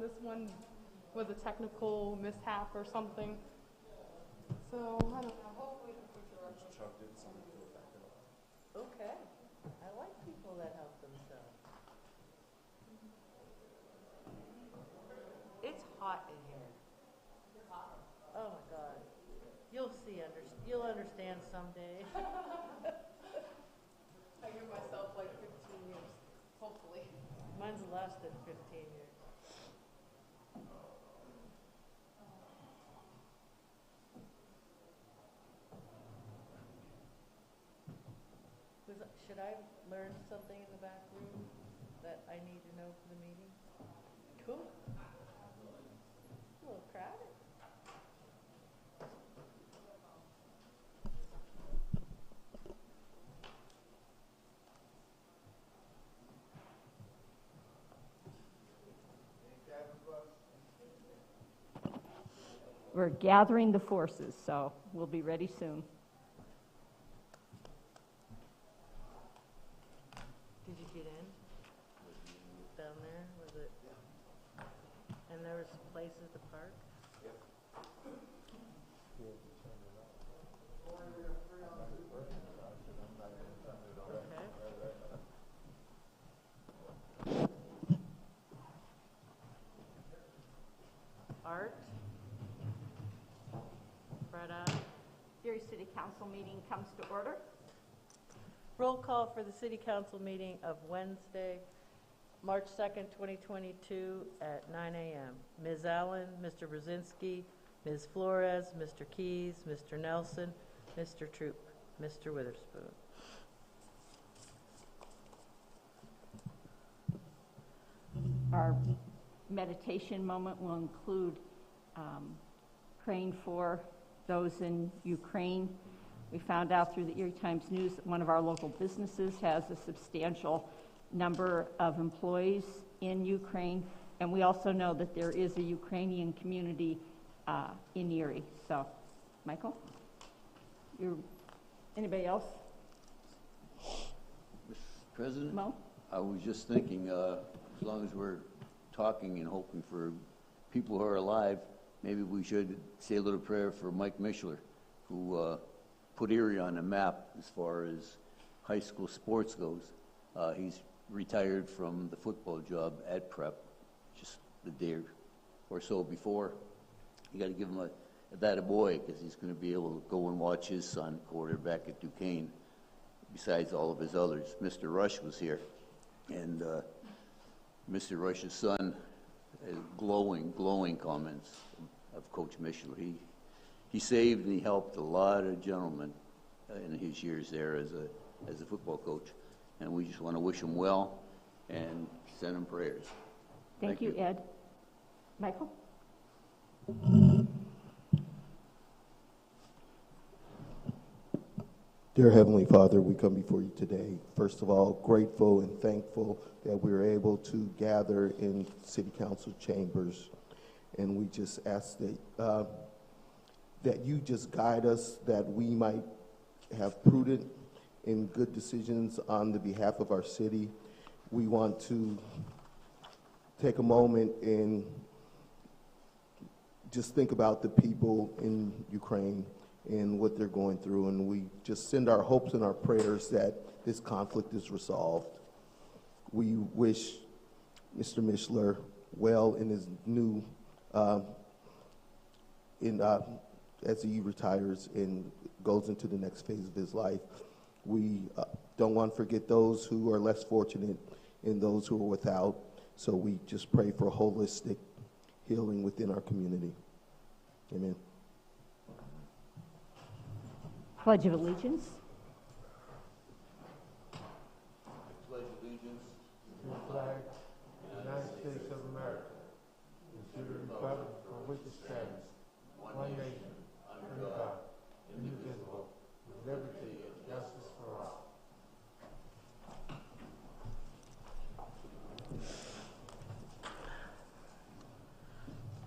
This one was a technical mishap or something. So, I don't know. Hopefully the future works. Chucked it, somebody will back it up. Okay. I like people that help themselves. It's hot in here. Oh my God. You'll see, you'll understand someday. I give myself like 15 years, hopefully. Mine's less than 15 years. Should I learn something in the back room that I need to know for the meeting? Cool. A little crowded. We're gathering the forces, so we'll be ready soon. Did you get in? Down there, was it? And there was places to park? Yep. Okay. Art? Freda? Erie City Council meeting comes to order. Roll call for the City Council meeting of Wednesday, March 2nd, 2022 at 9 a.m. Ms. Allen, Mr. Brzezinski, Ms. Flores, Mr. Keys, Mr. Nelson, Mr. Troop, Mr. Witherspoon. Our meditation moment will include praying for those in Ukraine. We found out through the Erie Times News that one of our local businesses has a substantial number of employees in Ukraine, and we also know that there is a Ukrainian community in Erie. So, Michael, anybody else? Mr. President, Mo? I was just thinking, as long as we're talking and hoping for people who are alive, maybe we should say a little prayer for Mike Mishler, who put Erie on the map as far as high school sports goes. He's retired from the football job at Prep just the day or so before. You got to give him a boy, because he's going to be able to go and watch his son quarterback at Duquesne, besides all of his others. Mr. Rush was here, and Mr. Rush's son has glowing comments of Coach Mishler. He saved and he helped a lot of gentlemen in his years there as a football coach, and we just want to wish him well and send him prayers. Thank you, Ed. Michael? Dear Heavenly Father, we come before you today, first of all, grateful and thankful that we are able to gather in City Council chambers. And we just ask that you just guide us, that we might have prudent and good decisions on the behalf of our city. We want to take a moment and just think about the people in Ukraine and what they're going through, and we just send our hopes and our prayers that this conflict is resolved. We wish Mr. Mishler well in his new, as he retires and goes into the next phase of his life. We don't want to forget those who are less fortunate and those who are without, so we just pray for holistic healing within our community. Amen. Pledge of Allegiance. I pledge allegiance to the flag of the United States of America and to the republic for which it stands, one nation, under God, indivisible, with liberty and justice for all.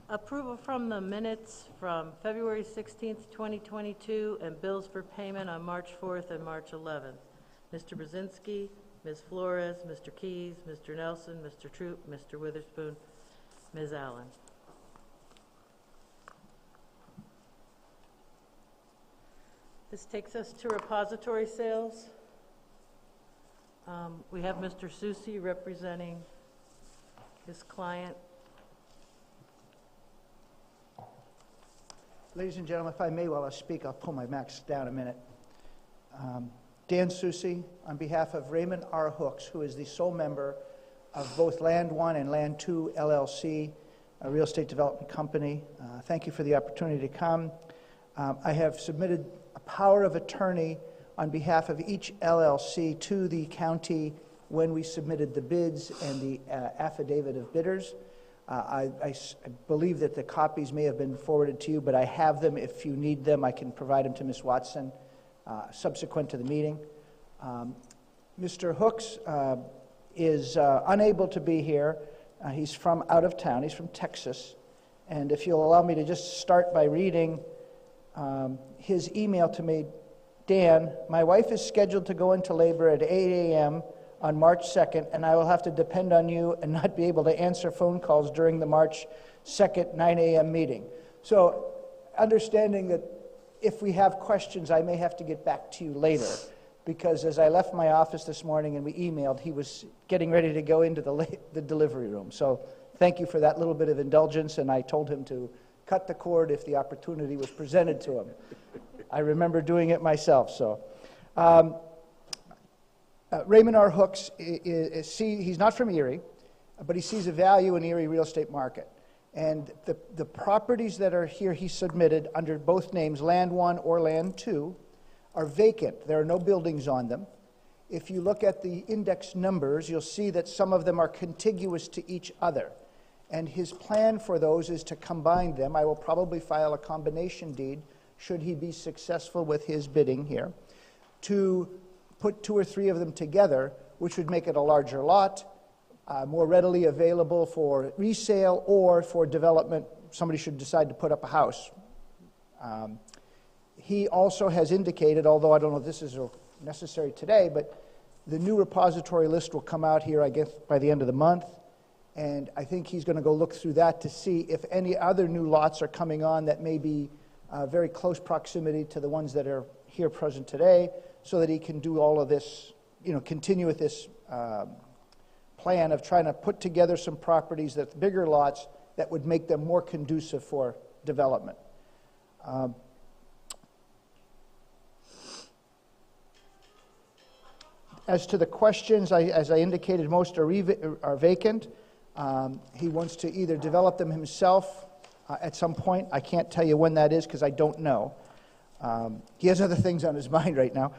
Approval from the minutes from February 16th, 2022, and bills for payment on March 4th and March 11th. Mr. Brzezinski, Ms. Flores, Mr. Keys, Mr. Nelson, Mr. Troop, Mr. Witherspoon, Ms. Allen. This takes us to repository sales. We have Mr. Susi representing his client. Ladies and gentlemen, if I may, while I speak, I'll pull my max down a minute. Dan Susi, on behalf of Raymond R. Hooks, who is the sole member of both Land 1 and Land 2 LLC, a real estate development company. Thank you for the opportunity to come. I have submitted a power of attorney on behalf of each LLC to the county when we submitted the bids and the affidavit of bidders. I believe that the copies may have been forwarded to you, but I have them. If you need them, I can provide them to Ms. Watson subsequent to the meeting. Mr. Hooks is unable to be here. He's from out of town. He's from Texas. And if you'll allow me to just start by reading his email to me. Dan, my wife is scheduled to go into labor at 8 a.m. on March 2nd, and I will have to depend on you and not be able to answer phone calls during the March 2nd, 9 a.m. meeting. So understanding that if we have questions, I may have to get back to you later, because as I left my office this morning and we emailed, he was getting ready to go into the delivery room. So thank you for that little bit of indulgence, and I told him to cut the cord if the opportunity was presented to him. I remember doing it myself. So, Raymond R. Hooks, he's not from Erie, but he sees a value in Erie real estate market. And the properties that are here he submitted under both names, Land 1 or Land 2, are vacant. There are no buildings on them. If you look at the index numbers, you'll see that some of them are contiguous to each other. And his plan for those is to combine them. I will probably file a combination deed, should he be successful with his bidding here, to put 2 or 3 of them together, which would make it a larger lot, more readily available for resale or for development. Somebody should decide to put up a house. He also has indicated, although I don't know if this is necessary today, but the new repository list will come out here, I guess, by the end of the month. And I think he's going to go look through that to see if any other new lots are coming on that may be very close proximity to the ones that are here present today, so that he can do all of this, continue with this plan of trying to put together some properties that bigger lots that would make them more conducive for development. As to the questions, as I indicated, most are vacant. He wants to either develop them himself at some point. I can't tell you when that is because I don't know. He has other things on his mind right now.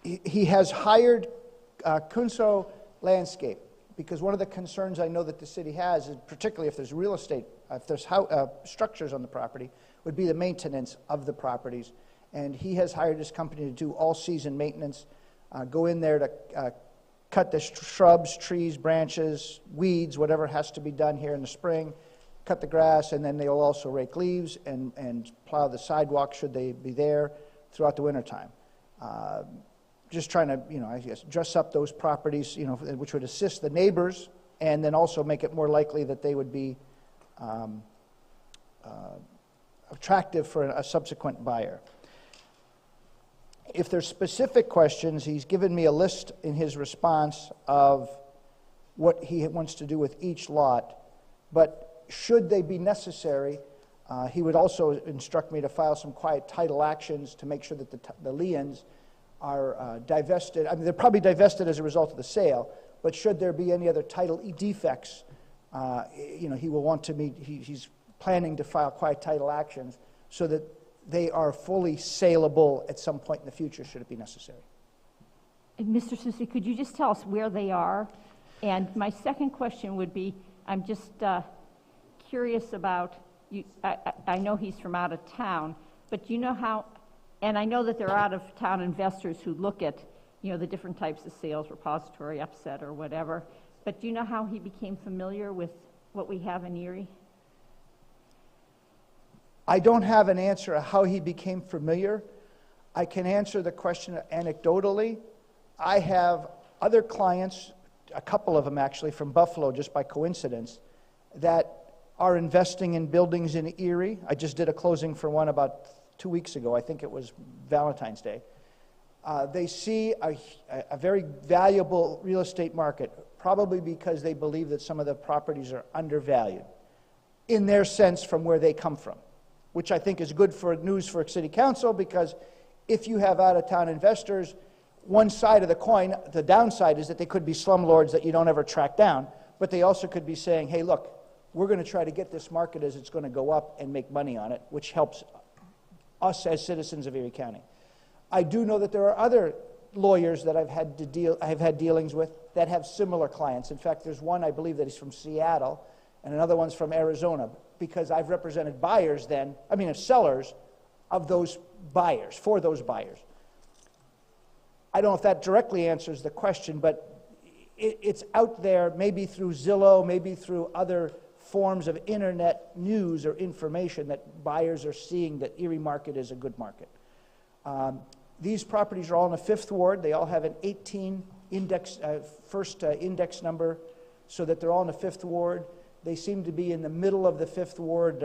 He has hired Kunso Landscape, because one of the concerns I know that the city has, is particularly if there's real estate, if there's structures on the property, would be the maintenance of the properties. And he has hired his company to do all-season maintenance, go in there to cut the shrubs, trees, branches, weeds, whatever has to be done here in the spring, cut the grass, and then they'll also rake leaves and plow the sidewalk should they be there throughout the wintertime. Just trying to, I guess, dress up those properties, which would assist the neighbors and then also make it more likely that they would be attractive for a subsequent buyer. If there's specific questions, he's given me a list in his response of what he wants to do with each lot, but should they be necessary, he would also instruct me to file some quiet title actions to make sure that the liens are divested. I mean, they're probably divested as a result of the sale, but should there be any other title defects, he will want to meet, he's planning to file quiet title actions so that they are fully saleable at some point in the future, should it be necessary. And Mr. Susi, could you just tell us where they are? And my second question would be, I'm just curious about, I know he's from out of town, but do you know how, and I know that there are out-of-town investors who look at, the different types of sales, repository, upset, or whatever, but do you know how he became familiar with what we have in Erie? I don't have an answer of how he became familiar. I can answer the question anecdotally. I have other clients, a couple of them actually, from Buffalo, just by coincidence, that are investing in buildings in Erie. I just did a closing for one about 2 weeks ago. I think it was Valentine's Day. They see a very valuable real estate market, probably because they believe that some of the properties are undervalued in their sense from where they come from, which I think is good for news for City Council, because if you have out-of-town investors, one side of the coin, the downside is that they could be slumlords that you don't ever track down, but they also could be saying, hey, look, we're going to try to get this market as it's going to go up and make money on it, which helps us as citizens of Erie County. I do know that there are other lawyers that I've had dealings with that have similar clients. In fact, there's one, I believe, that is from Seattle, and another one's from Arizona, because I've represented sellers of those buyers, for those buyers. I don't know if that directly answers the question, but it's out there, maybe through Zillow, maybe through other forms of internet news or information, that buyers are seeing that Erie market is a good market. These properties are all in the 5th Ward. They all have an 18 index, index number, so that they're all in the 5th Ward. They seem to be in the middle of the 5th Ward,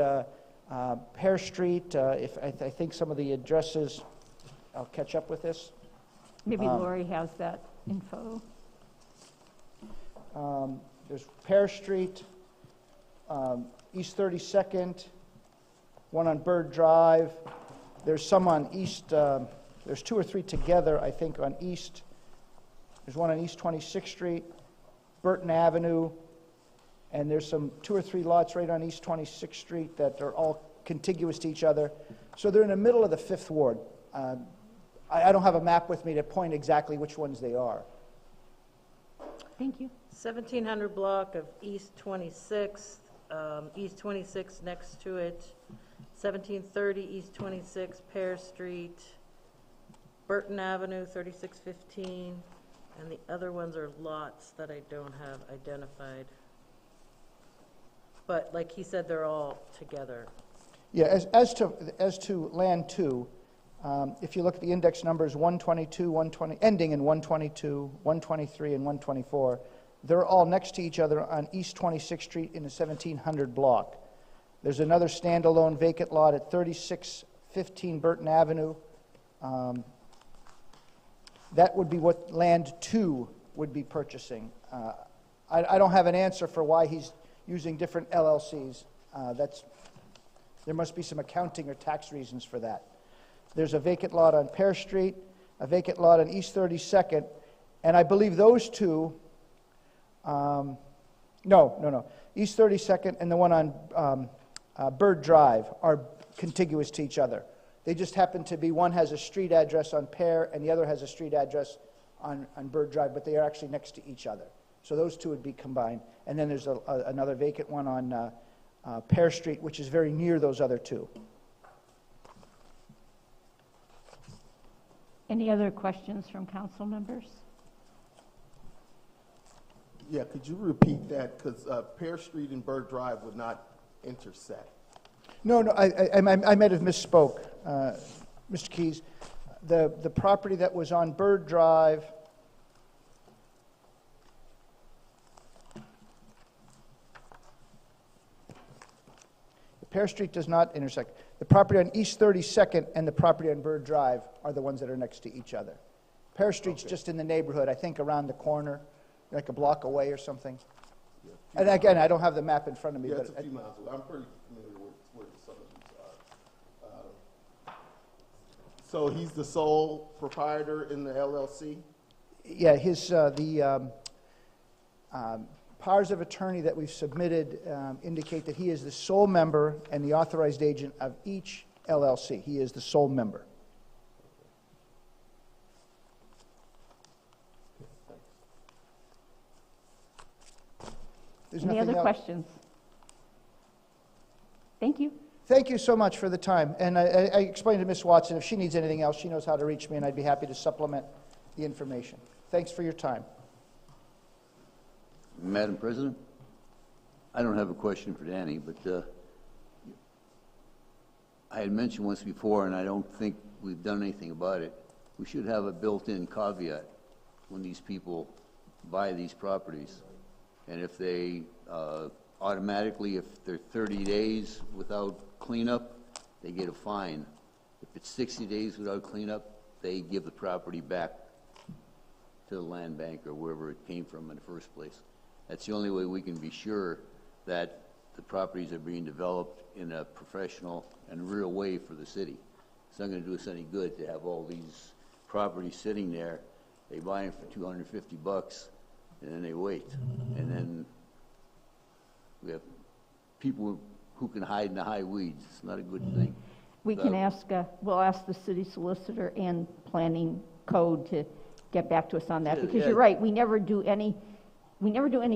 Pear Street. I think some of the addresses, I'll catch up with this. Maybe Lori has that info. There's Pear Street, East 32nd, one on Bird Drive. There's some on East, there's 2 or 3 together, I think, on East. There's one on East 26th Street, Burton Avenue, and there's some 2 or 3 lots right on East 26th Street that are all contiguous to each other. So they're in the middle of the 5th Ward. I don't have a map with me to point exactly which ones they are. Thank you. 1700 block of East 26th, East 26th next to it, 1730 East 26th, Pear Street, Burton Avenue, 3615, and the other ones are lots that I don't have identified. But like he said, they're all together. Yeah, as to Land 2, if you look at the index numbers 122, 120, ending in 122, 123, and 124, they're all next to each other on East 26th Street in the 1700 block. There's another standalone vacant lot at 3615 Burton Avenue. That would be what Land 2 would be purchasing. I don't have an answer for why he's using different LLCs. There must be some accounting or tax reasons for that. There's a vacant lot on Pear Street, a vacant lot on East 32nd, and I believe those two, East 32nd and the one on Bird Drive are contiguous to each other. They just happen to be, one has a street address on Pear and the other has a street address on Bird Drive, but they are actually next to each other. So those two would be combined. And then there's another vacant one on Pear Street, which is very near those other two. Any other questions from council members? Yeah, could you repeat that? Because Pear Street and Bird Drive would not intersect. No, I might have misspoke, Mr. Keys. The property that was on Bird Drive, Pear Street does not intersect. The property on East 32nd and the property on Bird Drive are the ones that are next to each other. Pear Street's just in the neighborhood, I think around the corner, like a block away or something. Yeah, And again, I don't have the map in front of me. yeah, but it's a few miles away. I'm pretty familiar with where some of these are. So he's the sole proprietor in the LLC? Yeah, the powers of attorney that we've submitted indicate that he is the sole member and the authorized agent of each LLC. He is the sole member. There's Any nothing other else. questions? Thank you. Thank you so much for the time. And I explained to Ms. Watson, if she needs anything else, she knows how to reach me, and I'd be happy to supplement the information. Thanks for your time. Madam President, I don't have a question for Danny, but I had mentioned once before, and I don't think we've done anything about it, we should have a built-in caveat when these people buy these properties. And if they automatically, if they're 30 days without cleanup, they get a fine. If it's 60 days without cleanup, they give the property back to the land bank or wherever it came from in the first place. That's the only way we can be sure that the properties are being developed in a professional and real way for the city. It's not going to do us any good to have all these properties sitting there. They buy them for $250, and then they wait. And then we have people who can hide in the high weeds. It's not a good thing. We can ask, we'll ask the city solicitor and planning code to get back to us on that, Yeah, because yeah. you're right, we never do any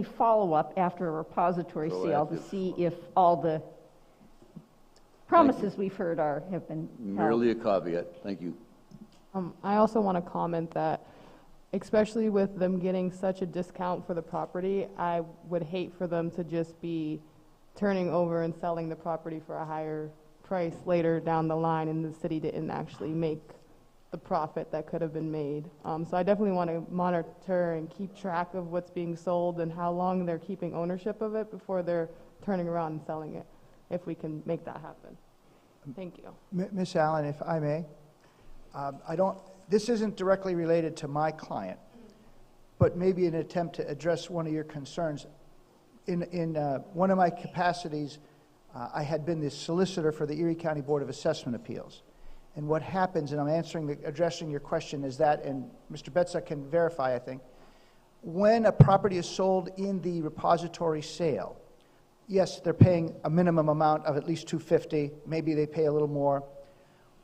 follow-up after a repository sale to Proactive. see if all the promises we've heard have been held. Merely a caveat. Thank you. I also want to comment that, especially with them getting such a discount for the property, I would hate for them to just be turning over and selling the property for a higher price later down the line, and the city didn't actually make the profit that could have been made. So I definitely want to monitor and keep track of what's being sold and how long they're keeping ownership of it before they're turning around and selling it, if we can make that happen. Thank you. Ms. Allen, if I may, this isn't directly related to my client, but maybe an attempt to address one of your concerns. In one of my capacities, I had been the solicitor for the Erie County Board of Assessment Appeals. And what happens, and I'm addressing your question, is that, and Mr. Betza can verify, I think, when a property is sold in the repository sale, yes, they're paying a minimum amount of at least $250, maybe they pay a little more.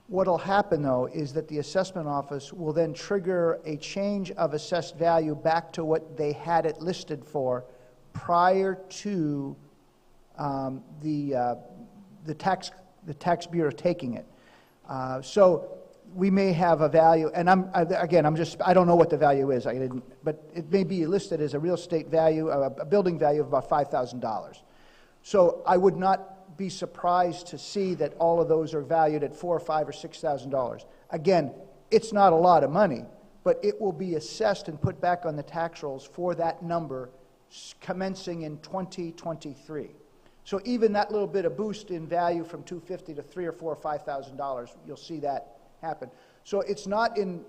What'll happen, though, is that the assessment office will then trigger a change of assessed value back to what they had it listed for prior to the tax bureau taking it. So we may have a value, and I don't know what the value is. But it may be listed as a real estate value, a building value of about $5,000. So I would not be surprised to see that all of those are valued at $4,000 or $5,000 or $6,000. Again, it's not a lot of money, but it will be assessed and put back on the tax rolls for that number commencing in 2023. So even that little bit of boost in value from $250 to $3,000 or $4,000 or $5,000, you'll see that happen. So it's not in,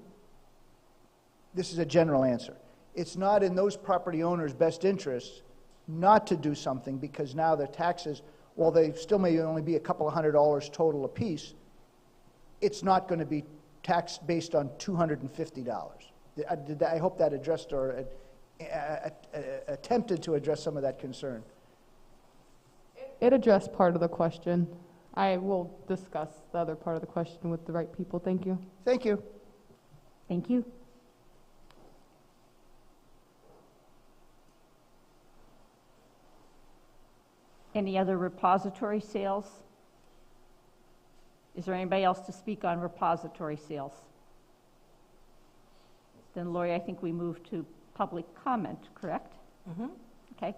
this is a general answer, it's not in those property owners' best interests not to do something, because now their taxes, while they still may only be a couple of $100 total apiece, it's not going to be taxed based on $250. I hope that addressed or attempted to address some of that concern. It addressed part of the question. I will discuss the other part of the question with the right people. Thank you. Thank you. Thank you. Any other repository sales? Is there anybody else to speak on repository sales? Then, Lori, I think we move to public comment, correct? Mm-hmm. Okay.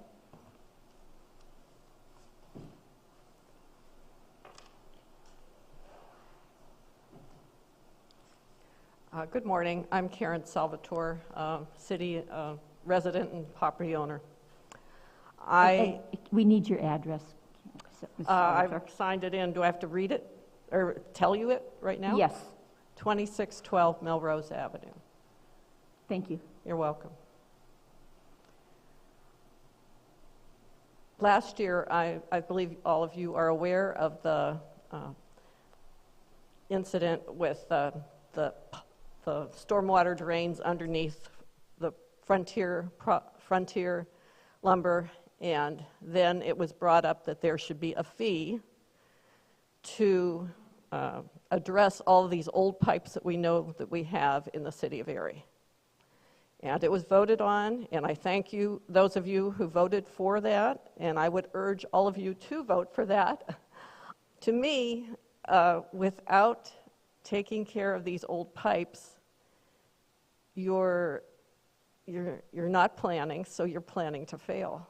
Good morning. I'm Karen Salvatore, city resident and property owner. We need your address. I've signed it in. Do I have to read it or tell you it right now? Yes. 2612 Melrose Avenue. Thank you. You're welcome. Last year, I believe all of you are aware of the incident with the stormwater drains underneath the Frontier lumber, and then it was brought up that there should be a fee to address all of these old pipes that we know that we have in the city of Erie. And it was voted on, and I thank you, those of you who voted for that, and I would urge all of you to vote for that. To me, without taking care of these old pipes, you're not planning, so you're planning to fail.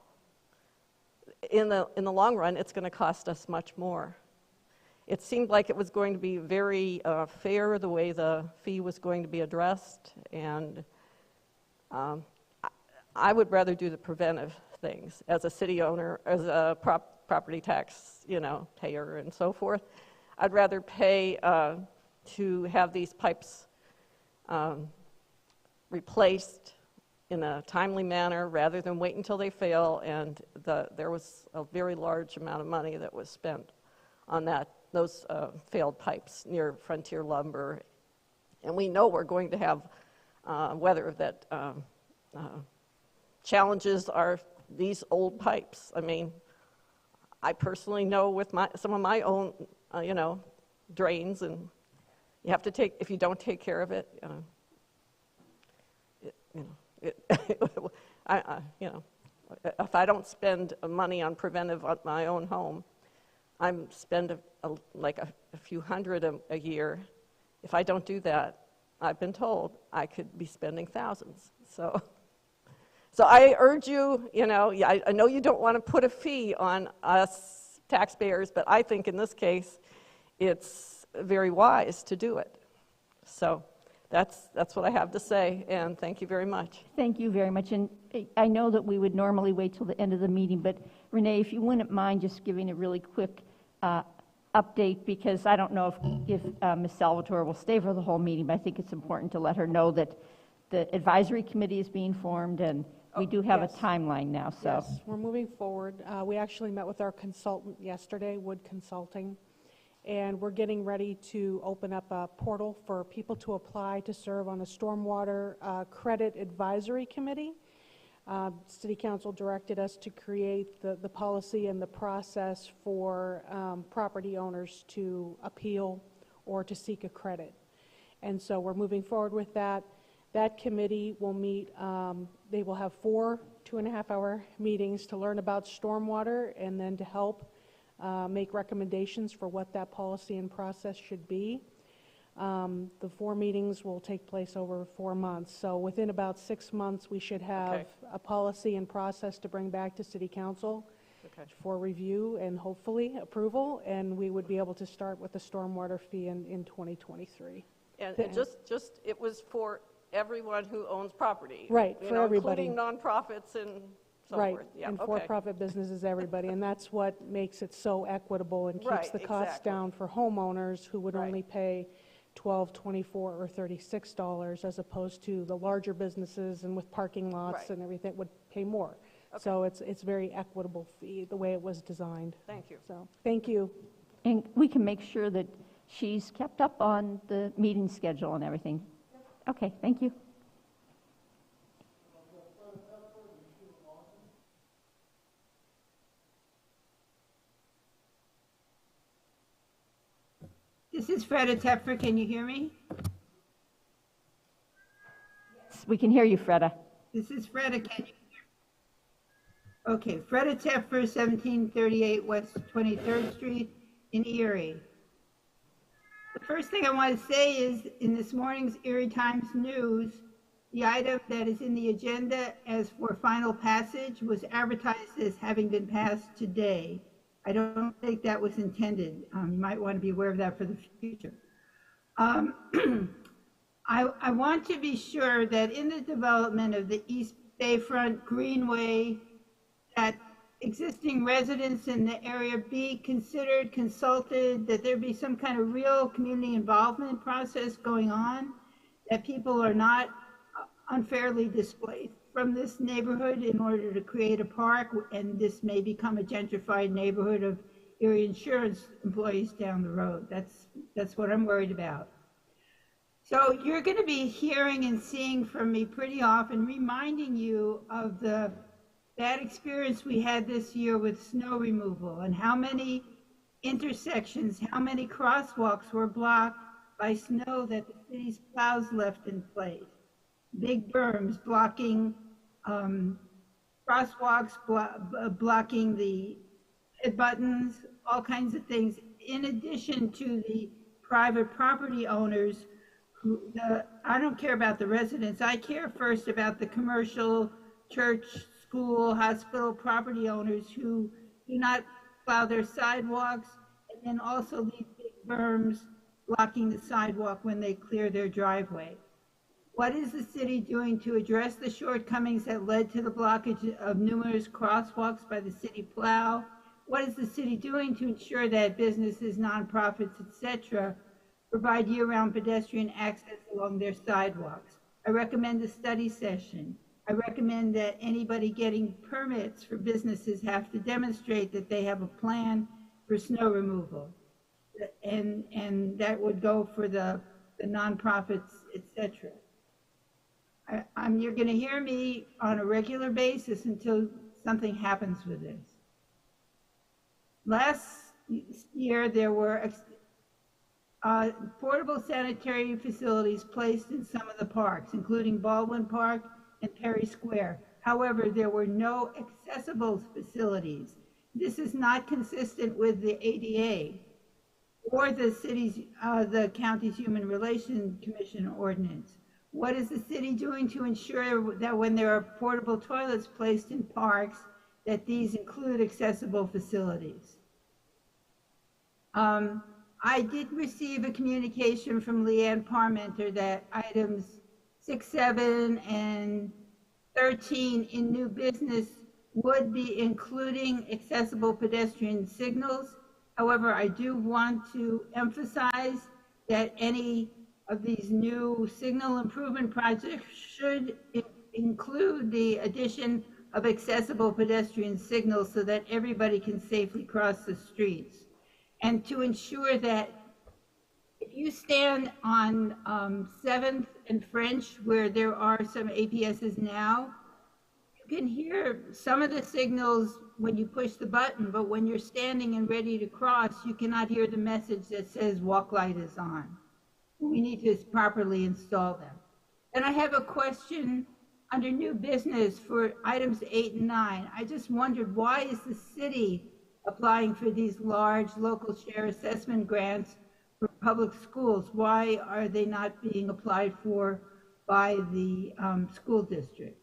In the long run, it's going to cost us much more. It seemed like it was going to be very fair the way the fee was going to be addressed, and I would rather do the preventive things as a city owner, as a property tax, payer and so forth. I'd rather pay to have these pipes replaced in a timely manner rather than wait until they fail. And there was a very large amount of money that was spent on those failed pipes near Frontier Lumber. And we know we're going to have weather that challenges are these old pipes. I mean, I personally know with some of my own, drains, and you have to if you don't take care of it, if I don't spend money on preventive on my own home, I'm spend like a few hundred a year. If I don't do that, I've been told I could be spending thousands. So I urge you, I know you don't want to put a fee on us taxpayers, but I think in this case, it's very wise to do it. So that's what I have to say, and thank you very much. Thank you very much. And I know that we would normally wait till the end of the meeting, but Renee, if you wouldn't mind just giving a really quick update, because I don't know if Ms. Salvatore will stay for the whole meeting, but I think it's important to let her know that the advisory committee is being formed, and we do have yes. a timeline now. So Yes, we're moving forward. We actually met with our consultant yesterday, Wood Consulting, and we're getting ready to open up a portal for people to apply to serve on a stormwater credit advisory committee. City Council directed us to create the policy and the process for property owners to appeal or to seek a credit. And so we're moving forward with that. That committee will meet, they will have 4 2.5-hour meetings to learn about stormwater and then to help make recommendations for what that policy and process should be. The 4 meetings will take place over 4 months. So within about 6 months, we should have a policy and process to bring back to City Council for review and hopefully approval. And we would be able to start with the stormwater fee in 2023. And it it was for everyone who owns property. Right, for everybody. Including nonprofits and so right, forth. Yeah, and for-profit businesses, everybody. And that's what makes it so equitable and keeps the costs down for homeowners who would only pay $12, $24, or $36, as opposed to the larger businesses and with parking lots and everything would pay more. So it's very equitable fee, the way it was designed. Thank you. So, thank you. and we can make sure that she's kept up on the meeting schedule and everything. Okay, thank you. This is Freda Tepfer. Can you hear me? Yes, we can hear you, Freda. This is Freda. Can you hear me? Okay, Freda Tepfer, 1738 West 23rd Street in Erie. The first thing I want to say is, in this morning's Erie Times News, the item that is in the agenda as for final passage was advertised as having been passed today. I don't think that was intended. You might want to be aware of that for the future. I want to be sure that in the development of the East Bayfront Greenway, that existing residents in the area be considered, consulted, that there be some kind of real community involvement process going on, that people are not unfairly displaced from this neighborhood in order to create a park, and this may become a gentrified neighborhood of Erie Insurance employees down the road. That's what I'm worried about. So you're going to be hearing and seeing from me pretty often, reminding you of the bad experience we had this year with snow removal and how many intersections, how many crosswalks were blocked by snow that the city's plows left in place. Big berms blocking crosswalks, blocking the hit buttons, all kinds of things, in addition to the private property owners who, I don't care about the residents, I care first about the commercial, church, school, hospital property owners who do not plow their sidewalks, and then also leave big berms blocking the sidewalk when they clear their driveway. What is the city doing to address the shortcomings that led to the blockage of numerous crosswalks by the city plow? What is the city doing to ensure that businesses, nonprofits, etc., provide year-round pedestrian access along their sidewalks? I recommend a study session. I recommend that anybody getting permits for businesses have to demonstrate that they have a plan for snow removal. And that would go for the nonprofits, etc. You're going to hear me on a regular basis until something happens with this. Last year, there were portable sanitary facilities placed in some of the parks, including Baldwin Park and Perry Square. However, there were no accessible facilities. This is not consistent with the ADA or the county's Human Relations Commission ordinance. What is the city doing to ensure that when there are portable toilets placed in parks, that these include accessible facilities? I did receive a communication from Leanne Parmenter that items 6, 7, and 13 in new business would be including accessible pedestrian signals. However, I do want to emphasize that any of these new signal improvement projects should include the addition of accessible pedestrian signals so that everybody can safely cross the streets. And to ensure that if you stand on 7th and French, where there are some APSs now, you can hear some of the signals when you push the button, but when you're standing and ready to cross, you cannot hear the message that says walk light is on. We need to properly install them. And I have a question under new business for items 8 and 9. I just wondered, why is the city applying for these large local share assessment grants for public schools? Why are they not being applied for by the school district?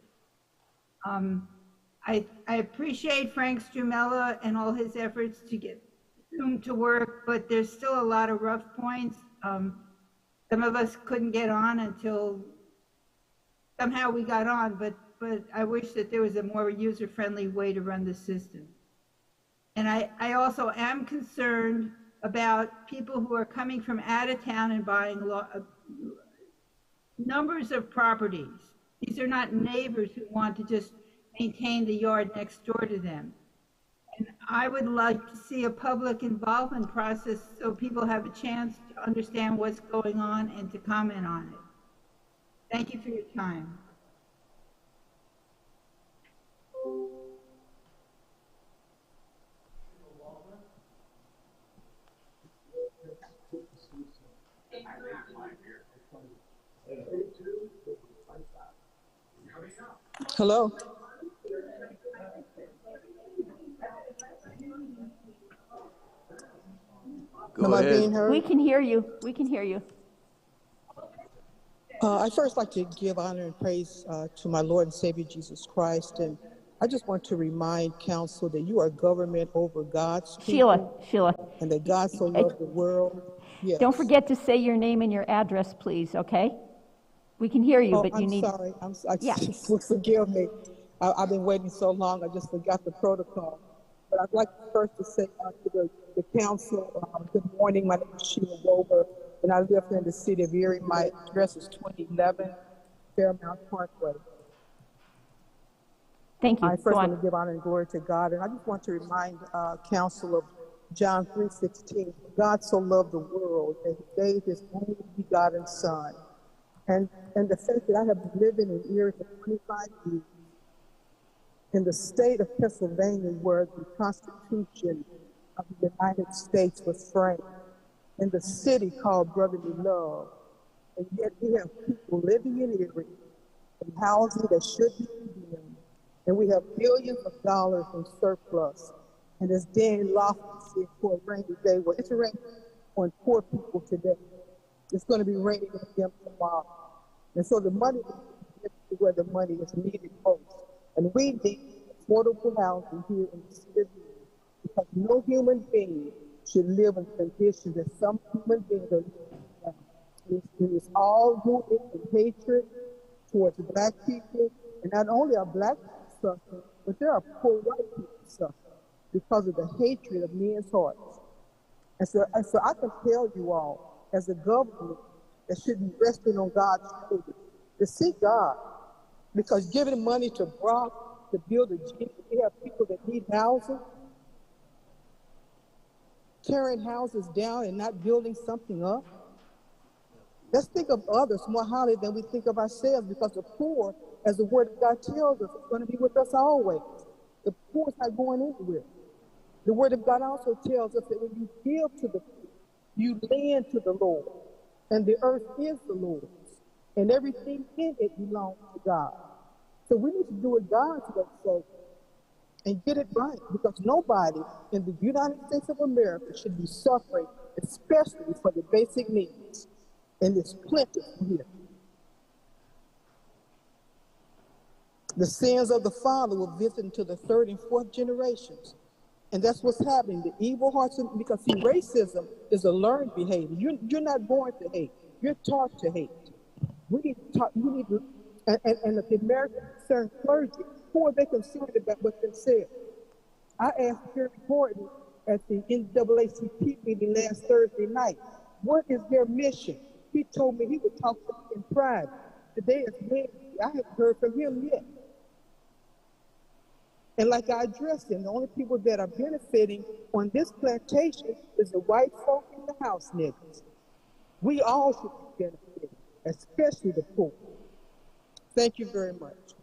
I appreciate Frank Strumella and all his efforts to get Zoom to work, but there's still a lot of rough points. Some of us couldn't get on until somehow we got on, but I wish that there was a more user-friendly way to run the system. And I also am concerned about people who are coming from out of town and buying numbers of properties. These are not neighbors who want to just maintain the yard next door to them. And I would like to see a public involvement process so people have a chance to understand what's going on and to comment on it. Thank you for your time. Hello. Go ahead. Being heard? We can hear you. We can hear you. I'd first like to give honor and praise to my Lord and Savior Jesus Christ. And I just want to remind council that you are government over God's people. Sheila. And that God so loved the world. Yes. Don't forget to say your name and your address, please, okay? We can hear you, but you need... Sorry. Yeah. Forgive me. I've been waiting so long, I just forgot the protocol. But I'd like first to say to the council, good morning. My name is Sheila Wober, and I live here in the city of Erie. My address is 2011 Fairmount Parkway. Thank you. I first want to give honor and glory to God, and I just want to remind council of John 3:16. God so loved the world that he gave his only begotten Son. And the fact that I have been living in Erie for 25 years, in the state of Pennsylvania, where the Constitution of the United States was framed, in the city called brotherly love, and yet we have people living in Erie in housing that should be condemned, and we have billions of dollars in surplus, and as Dan Loftus said, for a rainy day, well, it's raining on poor people today. It's going to be raining on them tomorrow. And so the money is where the money is needed most. And we need affordable housing here in the city of Erie, because no human being should live in conditions that some human beings are living in. It is all rooted in hatred towards black people. And not only are black people suffering, but there are poor white people suffering because of the hatred of men's hearts. And so I can tell you all, as a government that should be resting on God's shoulders, to seek God, because giving money to Brock to build a gym, we have people that need housing, tearing houses down and not building something up. Let's think of others more highly than we think of ourselves, because the poor, as the Word of God tells us, is going to be with us always. The poor is not going anywhere. The Word of God also tells us that when you give to the poor, you lend to the Lord, and the earth is the Lord's, and everything in it belongs to God. So we need to do it God's way, so, and get it right, because nobody in the United States of America should be suffering, especially for the basic needs. And there's plenty here. The sins of the father will visit into the third and fourth generations. And that's what's happening. The evil hearts, because see, racism is a learned behavior. You're not born to hate. You're taught to hate. We need to, and the American concerned clergy, who are they concerned about what's been said? I asked Jerry Gordon at the NAACP meeting last Thursday night, what is their mission? He told me he would talk to me in private. Today is Wednesday. I haven't heard from him yet. And like I addressed him, the only people that are benefiting on this plantation is the white folk and the house niggas. We all should be benefiting, especially the poor. Thank you very much.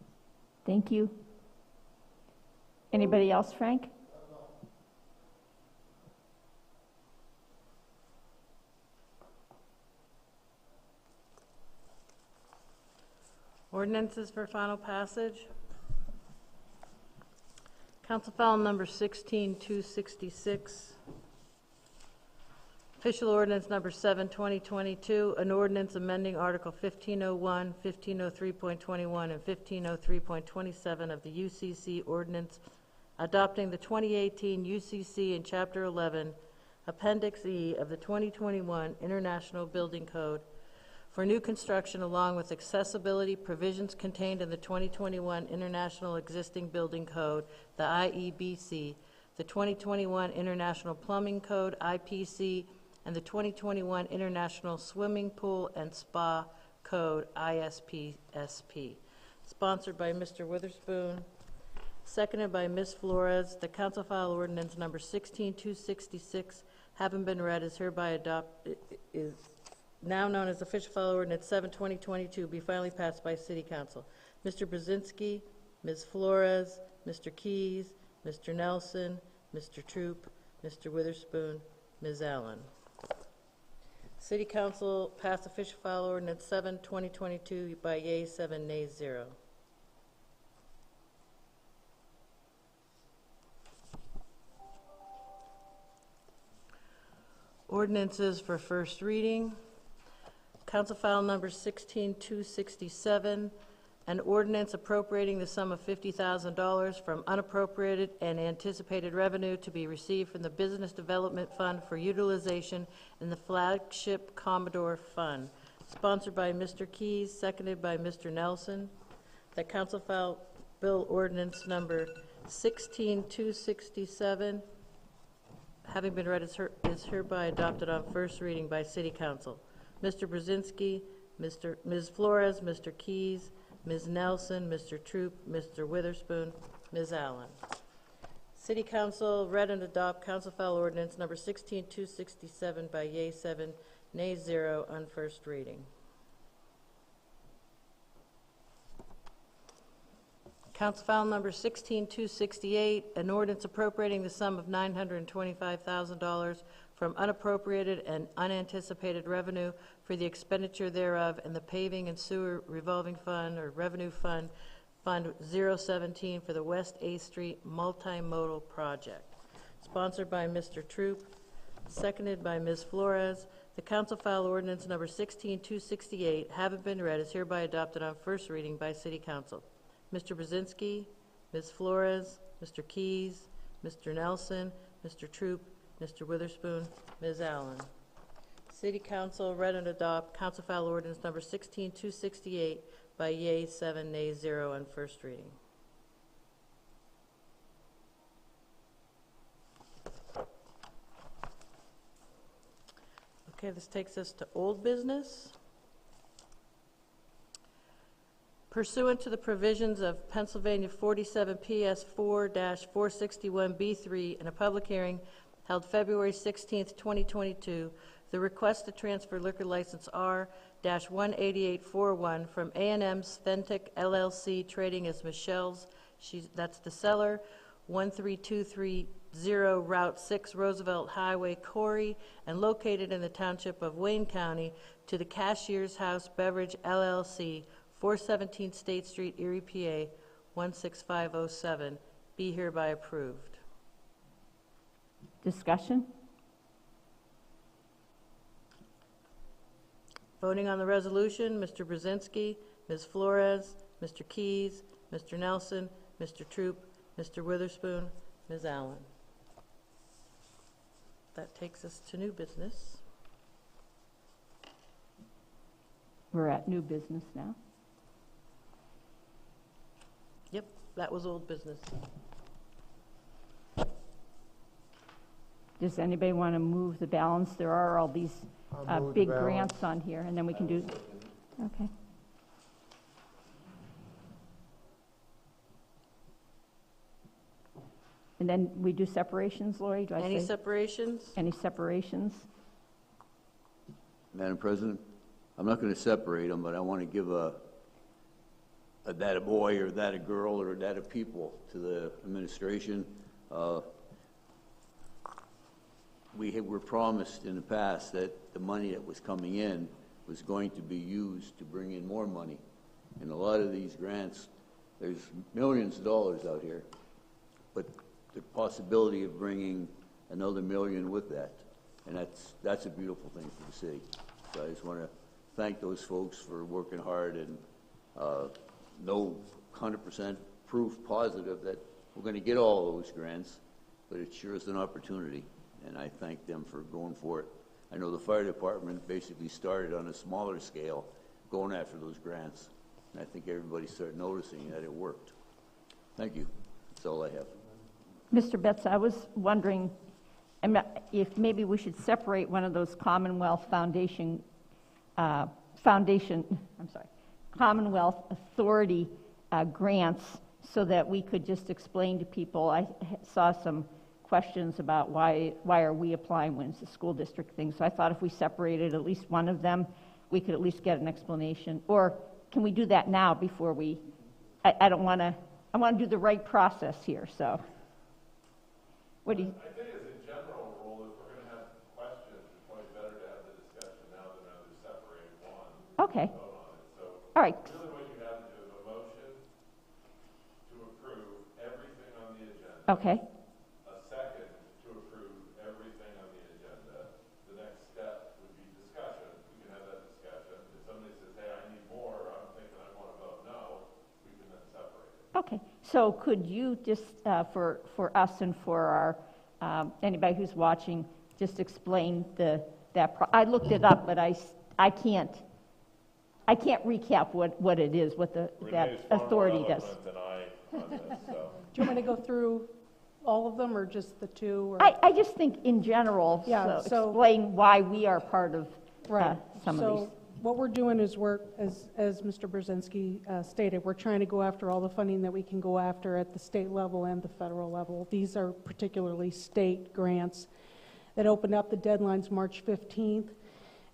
Thank you. Anybody else, Frank? Ordinances for final passage. Council file number 16266. Official ordinance number 7, 2022, an ordinance amending Article 1501, 1503.21, and 1503.27 of the UCC ordinance, adopting the 2018 UCC in Chapter 11, Appendix E of the 2021 International Building Code for new construction, along with accessibility provisions contained in the 2021 International Existing Building Code, the IEBC, the 2021 International Plumbing Code, IPC, and the 2021 International Swimming Pool and Spa Code, ISPSP. Sponsored by Mr. Witherspoon, seconded by Ms. Flores. The council file ordinance number 16266, having been read, is hereby adopted, is now known as official file ordinance 7, 2022, be finally passed by City Council. Mr. Brzezinski, Ms. Flores, Mr. Keys, Mr. Nelson, Mr. Troop, Mr. Witherspoon, Ms. Allen. City Council passed official file ordinance 7, 2022 by yeas 7, nays 0. Ordinances for first reading. Council file number 16267, an ordinance appropriating the sum of $50,000 from unappropriated and anticipated revenue to be received from the Business Development Fund for utilization in the Flagship Commodore Fund. Sponsored by Mr. Keys, seconded by Mr. Nelson. The council file bill ordinance number 16267, having been read, is hereby adopted on first reading by City Council. Mr. Brzezinski, Ms. Flores, Mr. Keys, Ms. Nelson, Mr. Troop, Mr. Witherspoon, Ms. Allen. City Council read and adopt council file ordinance number 16267 by yeas 7, nays 0 on first reading. Council file number 16268, an ordinance appropriating the sum of $925,000 from unappropriated and unanticipated revenue for the expenditure thereof in the Paving and Sewer Revolving Fund or Revenue Fund, Fund 017 for the West 8th Street Multimodal Project. Sponsored by Mr. Troop, seconded by Ms. Flores. The council file ordinance number 16268, having been read, is hereby adopted on first reading by City Council. Mr. Brzezinski, Ms. Flores, Mr. Keys, Mr. Nelson, Mr. Troop, Mr. Witherspoon, Ms. Allen. City Council read and adopt council file ordinance number 16268 by yea 7, nay 0 on first reading. Okay, this takes us to old business. Pursuant to the provisions of Pennsylvania 47 PS 4-461B3 in a public hearing held February 16, 2022, the request to transfer liquor license R-18841 from A&M Sventic LLC trading as Michelle's, that's the seller, 13230 Route 6 Roosevelt Highway, Corey, and located in the township of Wayne County, to the Cashier's House Beverage LLC, 417 State Street, Erie, PA, 16507, be hereby approved. Discussion? Voting on the resolution, Mr. Brzezinski, Ms. Flores, Mr. Keys, Mr. Nelson, Mr. Troop, Mr. Witherspoon, Ms. Allen. That takes us to new business. We're at new business now. Yep, that was old business. Does anybody want to move the balance? There are all these I'll move the big balance. grants on here, and then we can do, okay. And then we do separations, Lori? Do I Any say- separations? Any separations? Madam President, I'm not going to separate them, but I want to give a that a boy or that a girl or that a people to the administration. We were promised in the past that the money that was coming in was going to be used to bring in more money. And a lot of these grants, there's millions of dollars out here, but the possibility of bringing another million with that, and that's a beautiful thing for the city. So I just want to thank those folks for working hard, and no 100% proof positive that we're going to get all those grants, but it sure is an opportunity, and I thank them for going for it. I know the fire department basically started on a smaller scale going after those grants, and I think everybody started noticing that it worked. Thank you. That's all I have. Mr. Betts, I was wondering if maybe we should separate one of those Commonwealth Commonwealth Authority grants so that we could just explain to people. I saw some questions about why are we applying when it's a school district thing. So I thought if we separated at least one of them, we could at least get an explanation. Or can we do that now before we, I want to do the right process here, so. What do you? I think as a general rule, if we're going to have questions, it's probably better to have the discussion now than either separate one. Okay. Vote on it. So All right. really what you have to do is a motion to approve everything on the agenda. Okay. A second to approve everything on the agenda. The next step would be discussion. We can have that discussion. If somebody says, hey, I need more, I'm thinking I want to vote no, we can then separate it. Okay. So could you just, for us and for our anybody who's watching, just explain I looked it up, but I can't recap what it is, what that authority does. Than I on this, so. Do you want me to go through all of them, or just the two? Or? I just think in general, Yeah, so- explain why we are part of some of these. So what we're doing is as Mr. Brzezinski stated, we're trying to go after all the funding that we can go after at the state level and the federal level. These are particularly state grants that opened up the deadlines March 15th.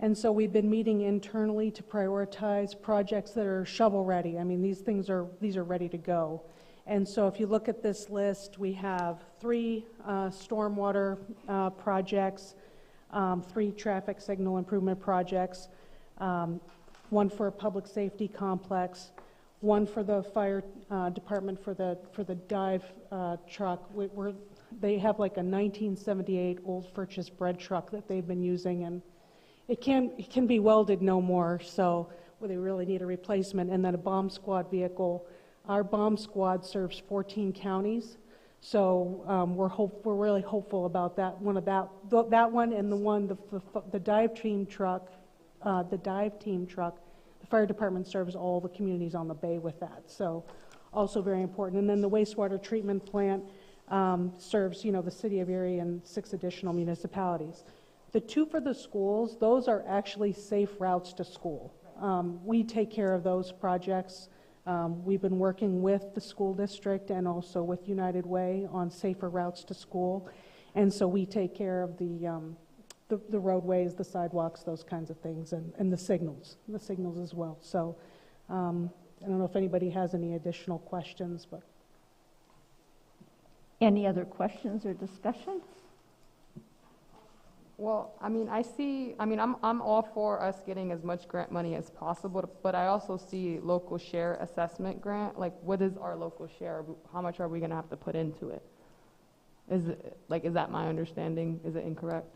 And so we've been meeting internally to prioritize projects that are shovel ready. I mean, these are ready to go. And so if you look at this list, we have 3 stormwater projects, 3 traffic signal improvement projects, 1 for a public safety complex, 1 for the fire department for the dive truck. They have like a 1978 old Furchess bread truck that they've been using, and it can be welded no more, so they really need a replacement. And then a bomb squad vehicle. Our bomb squad serves 14 counties, so we're really hopeful about that one, the dive team truck, the fire department serves all the communities on the bay with that, so also very important. And then the wastewater treatment plant serves, the city of Erie and 6 additional municipalities. The 2 for the schools, those are actually safe routes to school. We take care of those projects. We've been working with the school district and also with United Way on safer routes to school. And so we take care of the roadways, the sidewalks, those kinds of things, and the signals as well. So I don't know if anybody has any additional questions, but. Any other questions or discussion? Well, I'm all for us getting as much grant money as possible, but I also see local share assessment grant. Like, what is our local share? How much are we going to have to put into it? Is that my understanding? Is it incorrect?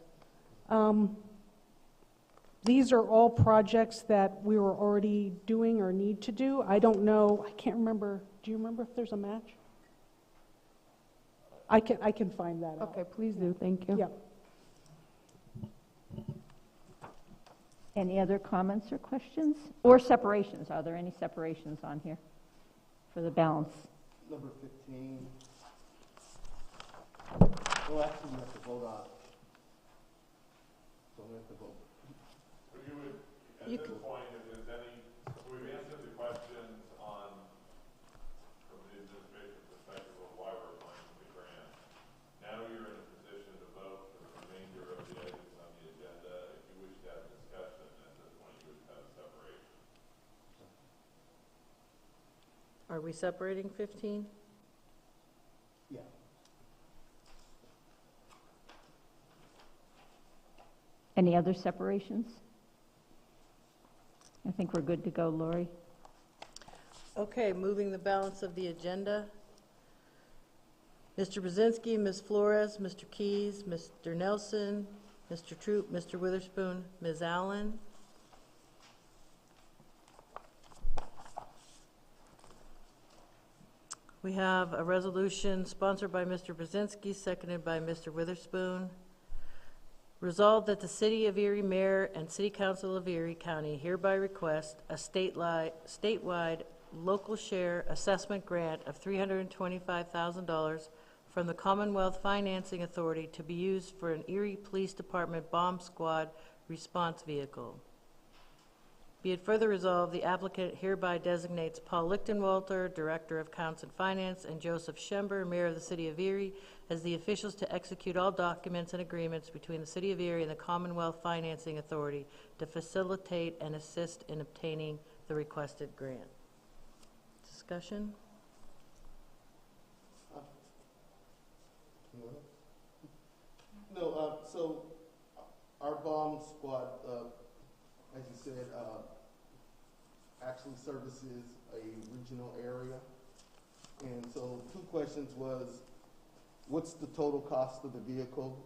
These are all projects that we were already doing or need to do. I don't know, I can't remember. Do you remember if there's a match? I can find that out. Okay, please do. Thank you. Yeah. Any other comments or questions? Or separations? Are there any separations on here for the balance? Number 15. Oh, actually, you have to vote on. So we have to vote. So you would, at this point, if there's any, so we've answered the questions on, from the administration perspective of why we're applying for the grant. Now you're in a position to vote for the remainder of the items on the agenda. If you wish to have discussion, at this point, you would have separation. Are we separating 15? Yeah. Any other separations? I think we're good to go, Lori. Okay, moving the balance of the agenda. Mr. Brzezinski, Ms. Flores, Mr. Keys, Mr. Nelson, Mr. Troop, Mr. Witherspoon, Ms. Allen. We have a resolution sponsored by Mr. Brzezinski, seconded by Mr. Witherspoon. Resolved that the City of Erie Mayor and City Council of Erie County hereby request a statewide local share assessment grant of $325,000 from the Commonwealth Financing Authority to be used for an Erie Police Department bomb squad response vehicle. Be it further resolved, the applicant hereby designates Paul Lichtenwalter, Director of Accounts and Finance, and Joseph Schember, Mayor of the City of Erie, as the officials to execute all documents and agreements between the City of Erie and the Commonwealth Financing Authority to facilitate and assist in obtaining the requested grant. Discussion? No, so our bomb squad, as you said, actually services a regional area. And so 2 questions was, what's the total cost of the vehicle?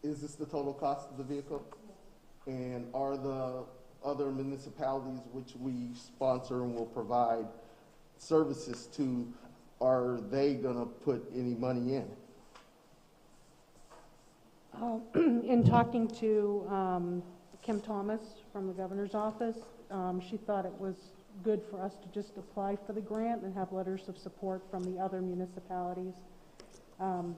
Is this the total cost of the vehicle? And are the other municipalities which we sponsor and will provide services to, are they gonna put any money in? In talking to Kim Thomas from the governor's office, she thought it was good for us to just apply for the grant and have letters of support from the other municipalities,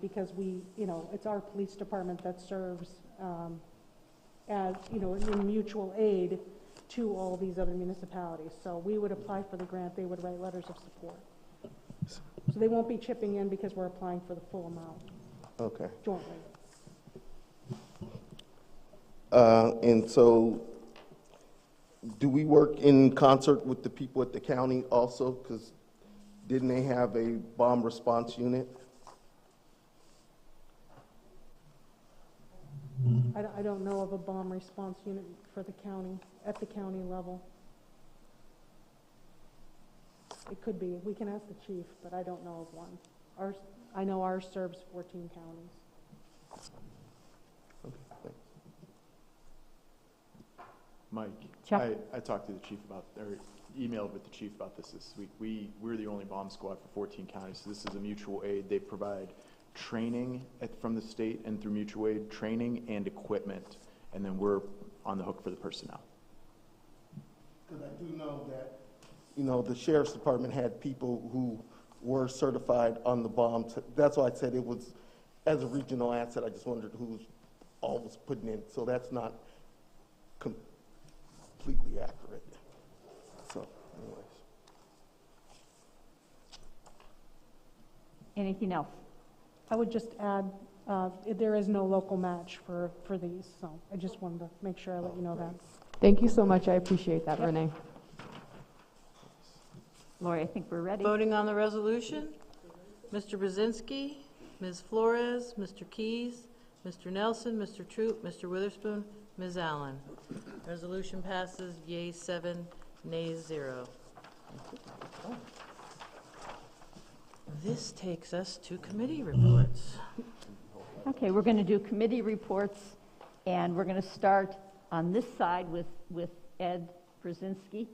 because it's our police department that serves as, in mutual aid to all these other municipalities. So we would apply for the grant, they would write letters of support. So they won't be chipping in because we're applying for the full amount. Okay. Jointly. And so, do we work in concert with the people at the county also? Because didn't they have a bomb response unit? I don't know of a bomb response unit for the county, at the county level. It could be. We can ask the chief, but I don't know of one. I know ours serves 14 counties. Okay, thanks. Mike, Chuck? I talked to the chief about, or emailed with the chief about this week. We're the only bomb squad for 14 counties, so this is a mutual aid. They provide training from the state and through mutual aid, training and equipment, and then we're on the hook for the personnel. Because I do know that, the sheriff's department had people who were certified on the bomb. That's why I said it was, as a regional asset, I just wondered who's always putting in. So that's not completely accurate. So, anyways. Anything else? I would just add, there is no local match for these, so I just wanted to make sure I let you know that. Thank you so much. I appreciate that, Renee. Lori, I think we're ready. Voting on the resolution, Mr. Brzezinski, Ms. Flores, Mr. Keys, Mr. Nelson, Mr. Troop, Mr. Witherspoon, Ms. Allen. Resolution passes, yea 7, nays 0. This takes us to committee reports. Okay, we're going to do committee reports, and we're going to start on this side with Ed Brzezinski.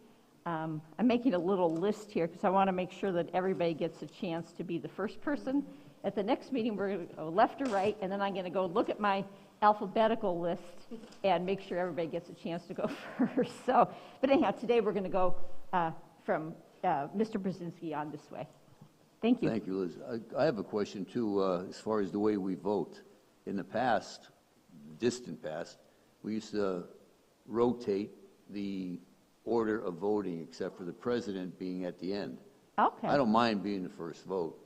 I'm making a little list here because I want to make sure that everybody gets a chance to be the first person. At the next meeting, we're going to go left to right, and then I'm going to go look at my alphabetical list and make sure everybody gets a chance to go first. So, but anyhow, today we're going to go from Mr. Brzezinski on this way. Thank you. Thank you, Liz. I have a question, too, as far as the way we vote. In the past, distant past, we used to rotate the order of voting, except for the president being at the end. Okay. I don't mind being the first vote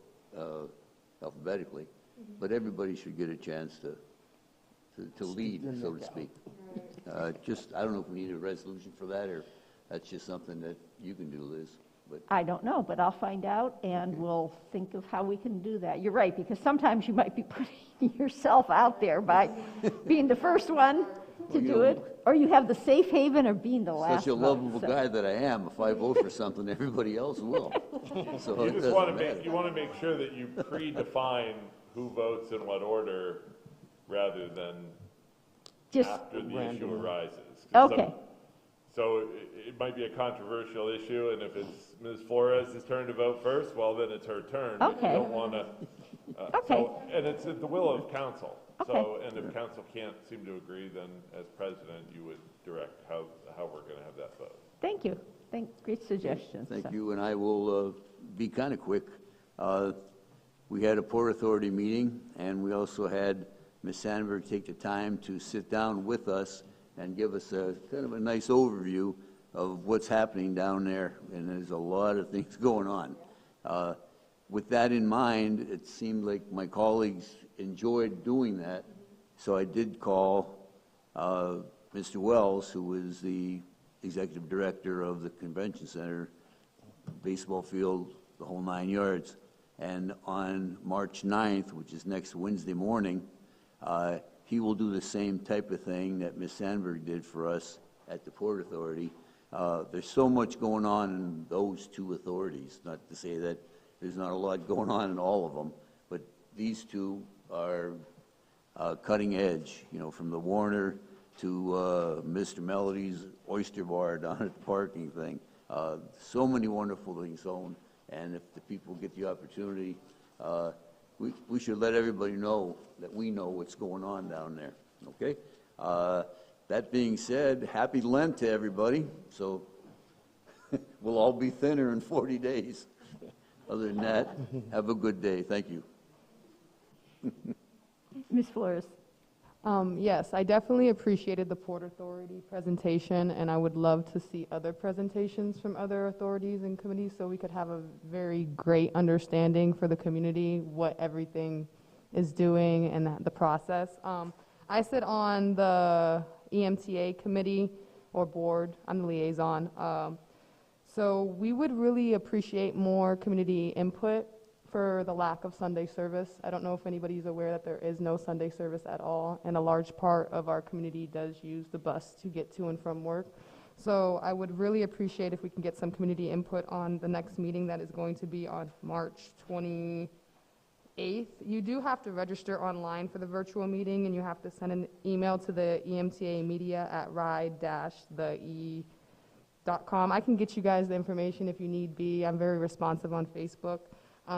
alphabetically, but everybody should get a chance to lead, so to speak. I don't know if we need a resolution for that, or that's just something that you can do, Liz. But I don't know, but I'll find out, and we'll think of how we can do that. You're right, because sometimes you might be putting yourself out there by being the first one to do it, or you have the safe haven of being the last. Such a lovable guy that I am, if I vote for something, everybody else will. So You just want to make sure that you predefine who votes in what order rather than just after the issue arises. Okay. So it might be a controversial issue, and if it's Ms. Flores' turn to vote first, well, then it's her turn. Okay. You don't want to. Okay. And it's at the will of council. Okay. So, and if council can't seem to agree, then as president, you would direct how we're going to have that vote. Thank you. Great suggestion. Thank you, and I will be kind of quick. We had a Port Authority meeting, and we also had Ms. Sandberg take the time to sit down with us and give us a kind of a nice overview of what's happening down there, and there's a lot of things going on. With that in mind, it seemed like my colleagues enjoyed doing that, so I did call Mr. Wells, who is the executive director of the convention center, baseball field, the whole 9 yards, and on March 9th, which is next Wednesday morning, he will do the same type of thing that Ms. Sandberg did for us at the Port Authority. There's so much going on in those two authorities, not to say that there's not a lot going on in all of them, but these two are cutting edge, from the Warner to Mr. Melody's Oyster Bar down at the parking thing. So many wonderful things on, and if the people get the opportunity, we should let everybody know that we know what's going on down there, okay? That being said, happy Lent to everybody. So we'll all be thinner in 40 days. Other than that, have a good day. Thank you. Ms. Flores. Yes, I definitely appreciated the Port Authority presentation, and I would love to see other presentations from other authorities and committees so we could have a very great understanding for the community what everything is doing and the process. I sit on the EMTA committee or board. I'm the liaison. So we would really appreciate more community input for the lack of Sunday service. I don't know if anybody's aware that there is no Sunday service at all, and a large part of our community does use the bus to get to and from work. So I would really appreciate if we can get some community input on the next meeting that is going to be on March 28th. You do have to register online for the virtual meeting, and you have to send an email to the EMTA media at ride-the-e.com. I can get you guys the information if you need be. I'm very responsive on Facebook.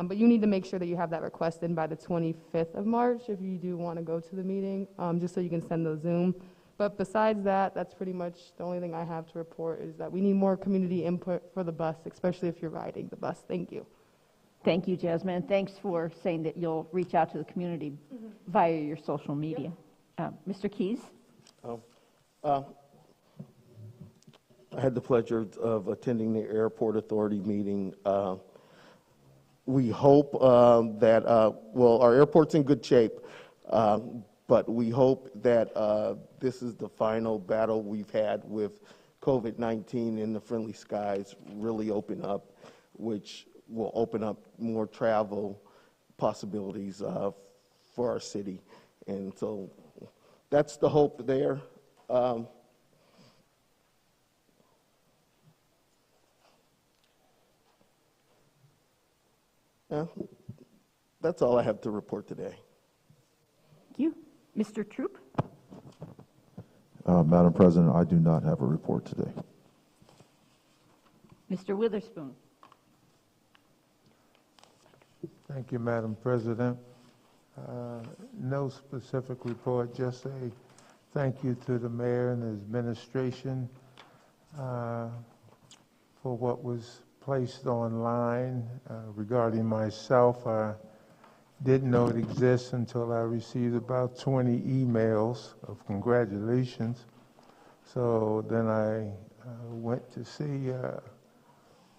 But you need to make sure that you have that request in by the 25th of March if you do want to go to the meeting, just so you can send the Zoom. But besides that, that's pretty much the only thing I have to report, is that we need more community input for the bus, especially if you're riding the bus. Thank you. Thank you, Jasmine, and thanks for saying that you'll reach out to the community via your social media. Mr. Keys? I had the pleasure of attending the Airport Authority meeting. We hope that, well, our airport's in good shape, but we hope that this is the final battle we've had with COVID-19 and the friendly skies really open up, which will open up more travel possibilities for our city. And so that's the hope there. Yeah, that's all I have to report today. Thank you. Mr. Troop? Madam President, I do not have a report today. Mr. Witherspoon? Thank you, Madam President. No specific report, just a thank you to the mayor and his administration for what was placed online regarding myself. I didn't know it exists until I received about 20 emails of congratulations. So then I went to see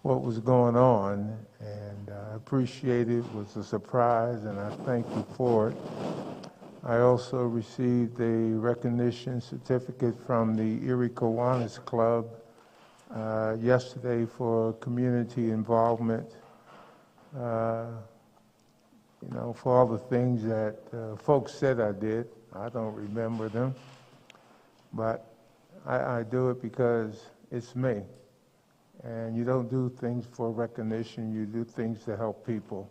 what was going on, and I appreciate it. It was a surprise, and I thank you for it. I also received a recognition certificate from the Erie Kiwanis Club yesterday for community involvement, you know, for all the things that folks said I did. I don't remember them, but I do it because it's me. And you don't do things for recognition, you do things to help people.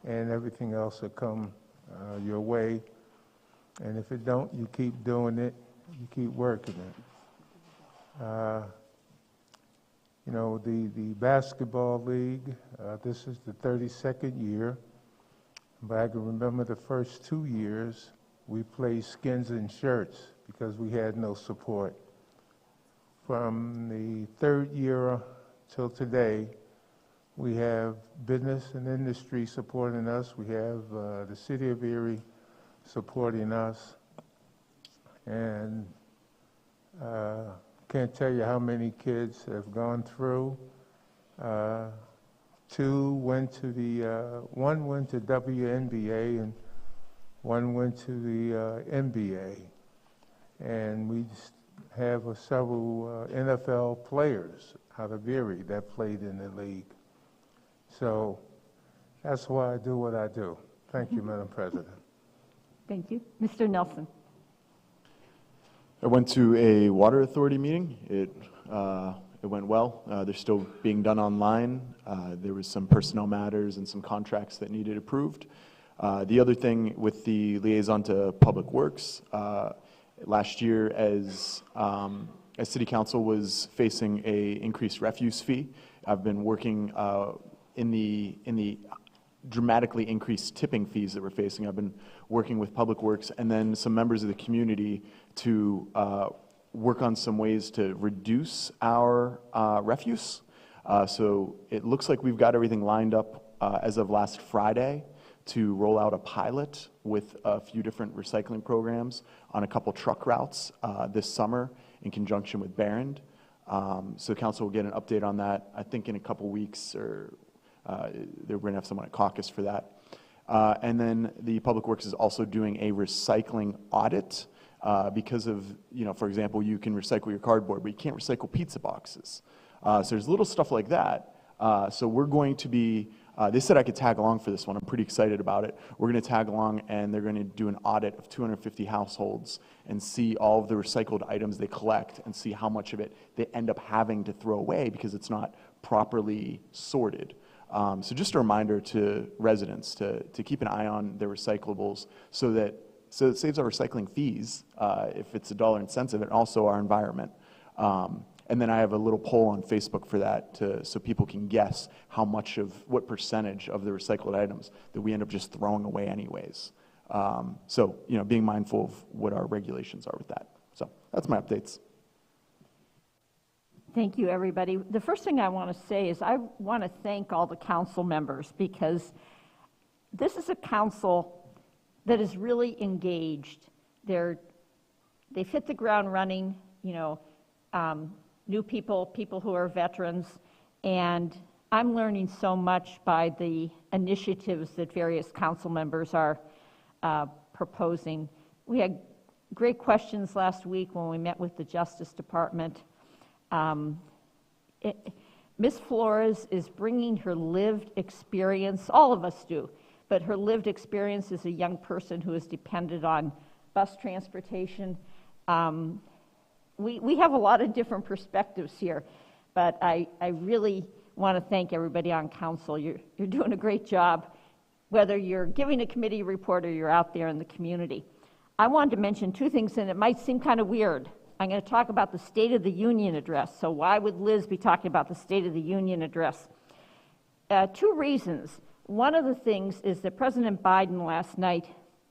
And everything else will come your way. And if it don't, you keep doing it, you keep working it. You know, the basketball league, this is the 32nd year. But I can remember the first 2 years, we played skins and shirts because we had no support. From the third year till today, we have business and industry supporting us. We have the city of Erie supporting us. And can't tell you how many kids have gone through. One went to WNBA and one went to the NBA. And we have several NFL players out of Erie that played in the league. So that's why I do what I do. Thank you, Madam President. Thank you. Mr. Nelson? I went to a water authority meeting. It went well. They're still being done online. There was some personnel matters and some contracts that needed approved. The other thing with the liaison to Public Works, last year as City Council was facing a increased refuse fee, I've been working in the dramatically increased tipping fees that we're facing. I've been working with Public Works and then some members of the community to work on some ways to reduce our refuse. So it looks like we've got everything lined up as of last Friday to roll out a pilot with a few different recycling programs on a couple truck routes this summer in conjunction with Barron. So council will get an update on that, I think in a couple weeks, or they're going to have someone at caucus for that. And then the Public Works is also doing a recycling audit because of, you know, for example, you can recycle your cardboard, but you can't recycle pizza boxes. So there's little stuff like that. So we're going to be, they said I could tag along for this one. I'm pretty excited about it. We're going to tag along, and they're going to do an audit of 250 households and see all of the recycled items they collect and see how much of it they end up having to throw away because it's not properly sorted. So just a reminder to residents to keep an eye on their recyclables so it saves our recycling fees if it's $1 and cents of it, and also our environment. And then I have a little poll on Facebook for that so people can guess what percentage of the recycled items that we end up just throwing away anyways. So, you know, being mindful of what our regulations are with that. So that's my updates. Thank you, everybody. The first thing I want to say is I want to thank all the council members, because this is a council that is really engaged. They've hit the ground running, new people who are veterans, and I'm learning so much by the initiatives that various council members are proposing. We had great questions last week when we met with the Justice Department. Ms. Flores is bringing her lived experience, all of us do, but her lived experience as a young person who is dependent on bus transportation. We have a lot of different perspectives here, but I really want to thank everybody on council. You're doing a great job, whether you're giving a committee report or you're out there in the community. I wanted to mention two things, and it might seem kind of weird. I'm going to talk about the State of the Union address. So why would Liz be talking about the State of the Union address? Two reasons. One of the things is that President Biden last night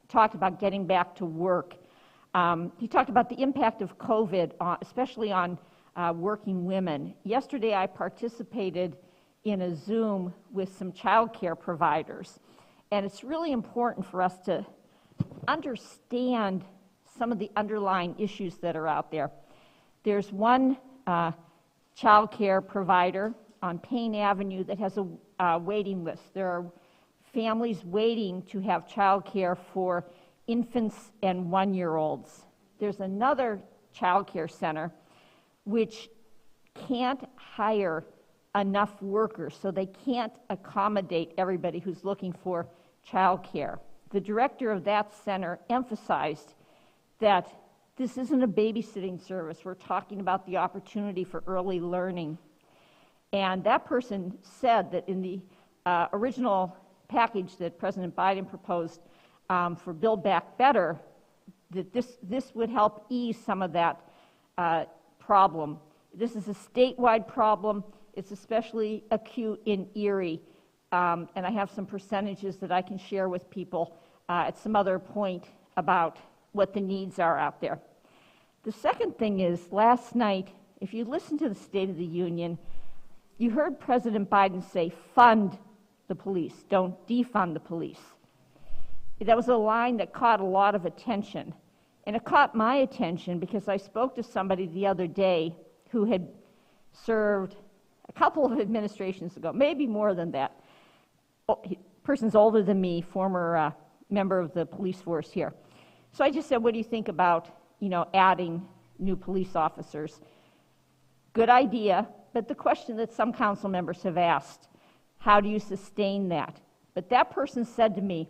talked about getting back to work. He talked about the impact of COVID, especially on working women. Yesterday, I participated in a Zoom with some child care providers, and it's really important for us to understand some of the underlying issues that are out there. There's one child care provider on Payne Avenue that has a waiting list. There are families waiting to have child care for infants and one-year-olds. There's another child care center which can't hire enough workers, so they can't accommodate everybody who's looking for child care. The director of that center emphasized that this isn't a babysitting service. We're talking about the opportunity for early learning. And that person said that in the original package that President Biden proposed for Build Back Better, that this would help ease some of that problem. This is a statewide problem. It's especially acute in Erie. And I have some percentages that I can share with people at some other point about what the needs are out there. The second thing is, last night, if you listen to the State of the Union, you heard President Biden say, fund the police, don't defund the police. That was a line that caught a lot of attention. And it caught my attention because I spoke to somebody the other day who had served a couple of administrations ago, maybe more than that. Person's older than me, former member of the police force here. So I just said, what do you think about, adding new police officers? Good idea, but the question that some council members have asked, how do you sustain that? But that person said to me,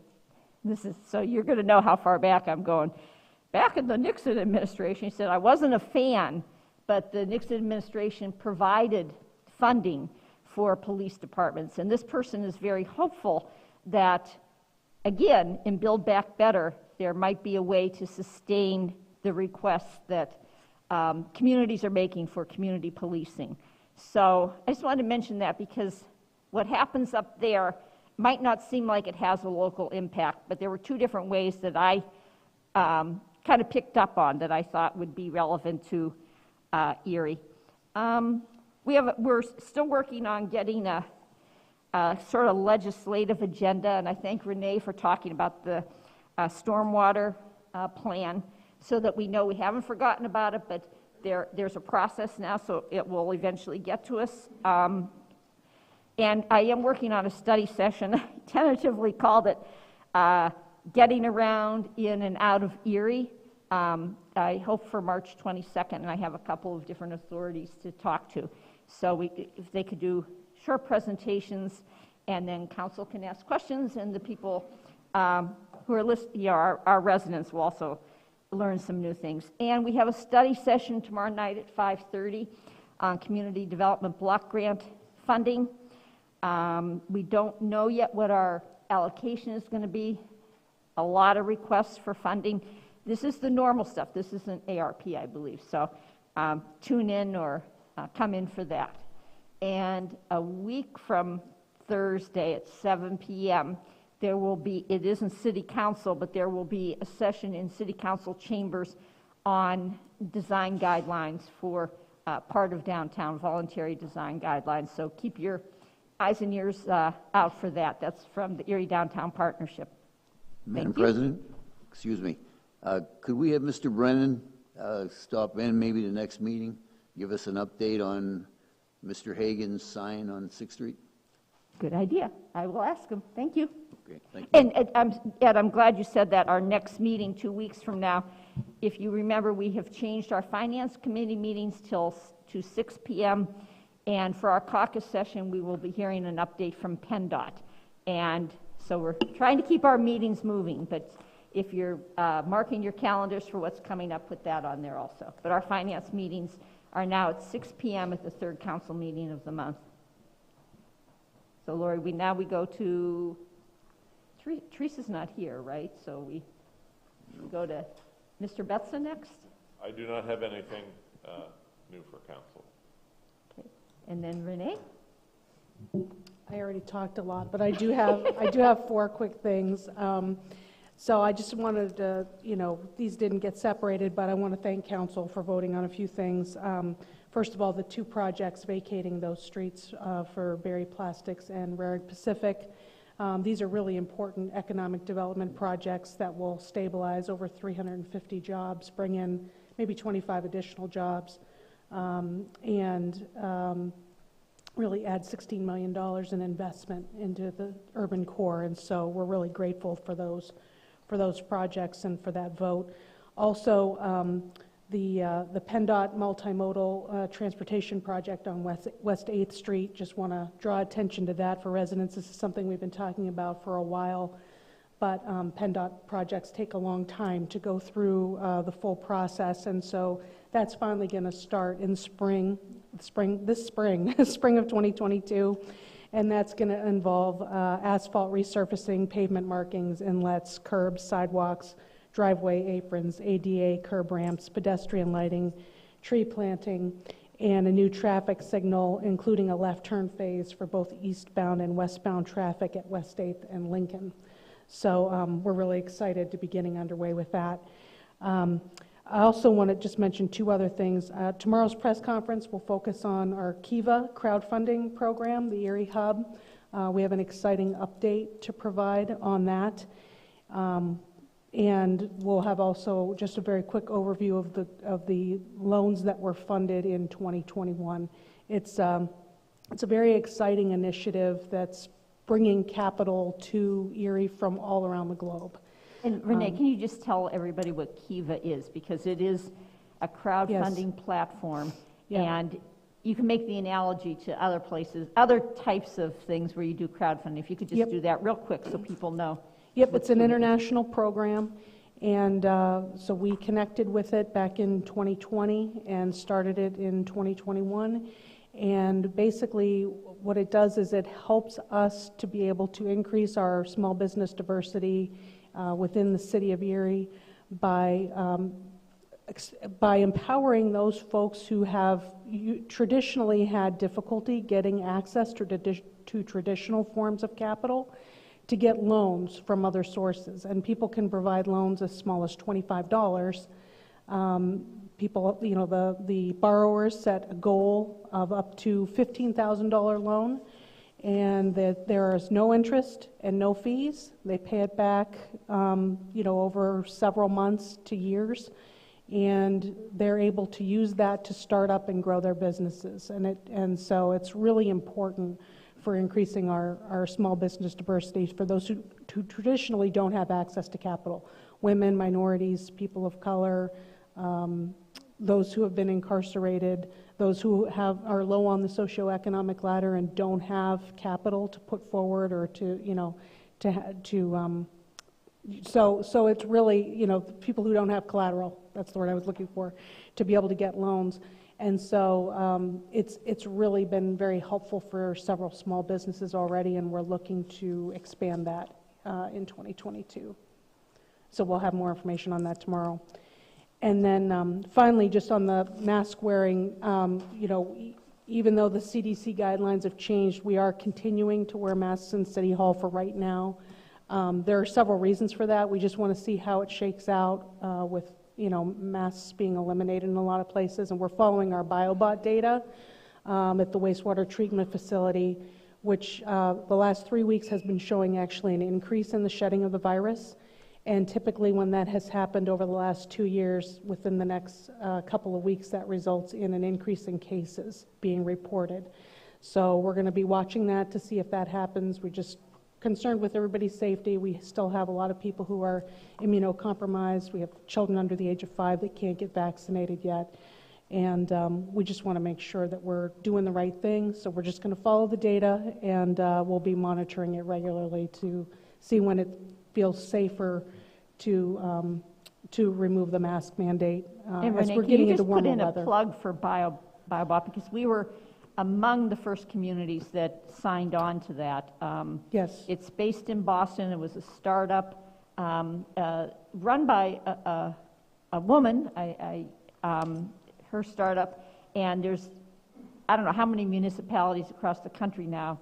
so you're going to know how far back I'm going. Back in the Nixon administration, he said, I wasn't a fan, but the Nixon administration provided funding for police departments. And this person is very hopeful that, again, in Build Back Better, there might be a way to sustain the requests that communities are making for community policing. So I just wanted to mention that because what happens up there might not seem like it has a local impact, but there were two different ways that I kind of picked up on that I thought would be relevant to Erie. We're still working on getting a sort of legislative agenda, and I thank Renee for talking about the stormwater plan so that we know we haven't forgotten about it, but there's a process now, so it will eventually get to us. And I am working on a study session. I tentatively called it Getting Around in and Out of Erie. I hope for March 22nd, and I have a couple of different authorities to talk to. So if they could do short presentations, and then council can ask questions, and the people who are our residents will also learn some new things. And we have a study session tomorrow night at 5:30 on community development block grant funding. We don't know yet what our allocation is going to be. A lot of requests for funding. This is the normal stuff. This isn't ARP, I believe. So tune in or come in for that. And a week from Thursday at 7 p.m., there will be, it isn't city council, but there will be a session in city council chambers on design guidelines for part of downtown, voluntary design guidelines. So keep your eyes and ears out for that. That's from the Erie Downtown Partnership. Madam President, excuse me, could we have Mr. Brennan stop in maybe the next meeting, give us an update on Mr. Hagan's sign on 6th Street? Good idea. I will ask him. Thank you. Okay, thank you. And Ed, I'm glad you said that. Our next meeting, 2 weeks from now, if you remember, we have changed our Finance Committee meetings to 6 p.m., and for our caucus session, we will be hearing an update from PennDOT. And so we're trying to keep our meetings moving, but if you're marking your calendars for what's coming up, put that on there also. But our finance meetings are now at 6 p.m. at the third council meeting of the month. So Lori, we go to, Teresa's not here, right? So we go to Mr. Betza next? I do not have anything new for council. Okay. And then Renee? I already talked a lot, but I do have 4 quick things. So I just wanted to, these didn't get separated, but I want to thank council for voting on a few things. First of all, the 2 projects vacating those streets for Berry Plastics and Rarick Pacific. These are really important economic development projects that will stabilize over 350 jobs, bring in maybe 25 additional jobs, and really add $16 million in investment into the urban core. And so we're really grateful for those projects and for that vote. Also, the PennDOT multimodal transportation project on West 8th Street, just want to draw attention to that for residents. This is something we've been talking about for a while, but PennDOT projects take a long time to go through the full process, and so that's finally going to start in spring of 2022. And that's going to involve asphalt resurfacing, pavement markings, inlets, curbs, sidewalks, driveway aprons, ADA curb ramps, pedestrian lighting, tree planting, and a new traffic signal, including a left turn phase for both eastbound and westbound traffic at West 8th and Lincoln. So we're really excited to be getting underway with that. I also want to just mention 2 other things. Tomorrow's press conference will focus on our Kiva crowdfunding program, the Erie Hub. We have an exciting update to provide on that. And we'll have also just a very quick overview of the loans that were funded in 2021. It's a very exciting initiative that's bringing capital to Erie from all around the globe. And Renee, can you just tell everybody what Kiva is? Because it is a crowdfunding platform, and you can make the analogy to other places, other types of things where you do crowdfunding. If you could just do that real quick so people know. Yep, it's an international program, and so we connected with it back in 2020 and started it in 2021. And basically what it does is it helps us to be able to increase our small business diversity within the city of Erie by empowering those folks who have traditionally had difficulty getting access to traditional forms of capital to get loans from other sources. And people can provide loans as small as $25. People, the borrowers set a goal of up to $15,000 loan, and that there is no interest and no fees. They pay it back, over several months to years, and they're able to use that to start up and grow their businesses. And so it's really important for increasing our small business diversity for those who traditionally don't have access to capital. Women, minorities, people of color, those who have been incarcerated, those who are low on the socioeconomic ladder and don't have capital to put forward or so it's really, people who don't have collateral, that's the word I was looking for, to be able to get loans. And so it's really been very helpful for several small businesses already, and we're looking to expand that in 2022. So we'll have more information on that tomorrow. And then finally, just on the mask wearing, even though the CDC guidelines have changed, we are continuing to wear masks in City Hall for right now. There are several reasons for that. We just want to see how it shakes out with masks being eliminated in a lot of places, and we're following our BioBot data at the wastewater treatment facility, which the last 3 weeks has been showing actually an increase in the shedding of the virus. And typically when that has happened over the last 2 years, within the next couple of weeks, that results in an increase in cases being reported. So we're going to be watching that to see if that happens. We're just concerned with everybody's safety. We still have a lot of people who are immunocompromised. We have children under the age of 5 that can't get vaccinated yet. And we just want to make sure that we're doing the right thing. So we're just going to follow the data, and we'll be monitoring it regularly to see when it feels safer to remove the mask mandate as we're getting into warmer weather. Can you just put in a plug for BioBot, because we were among the first communities that signed on to that. Yes. It's based in Boston. It was a startup run by a woman, her startup, and there's, I don't know how many municipalities across the country now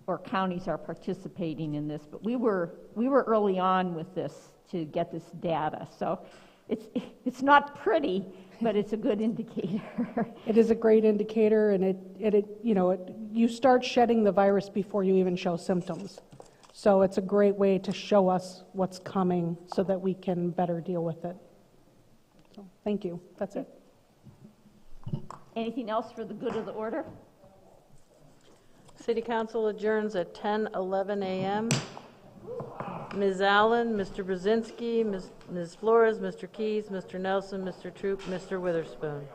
or counties are participating in this, but we were early on with this to get this data. So it's not pretty, but it's a good indicator. It is a great indicator, and you start shedding the virus before you even show symptoms. So it's a great way to show us what's coming so that we can better deal with it. So thank you. That's it. Anything else for the good of the order? City Council adjourns at 10:11 a.m. Ms. Allen, Mr. Brzezinski, Ms. Flores, Mr. Keys, Mr. Nelson, Mr. Troop, Mr. Witherspoon.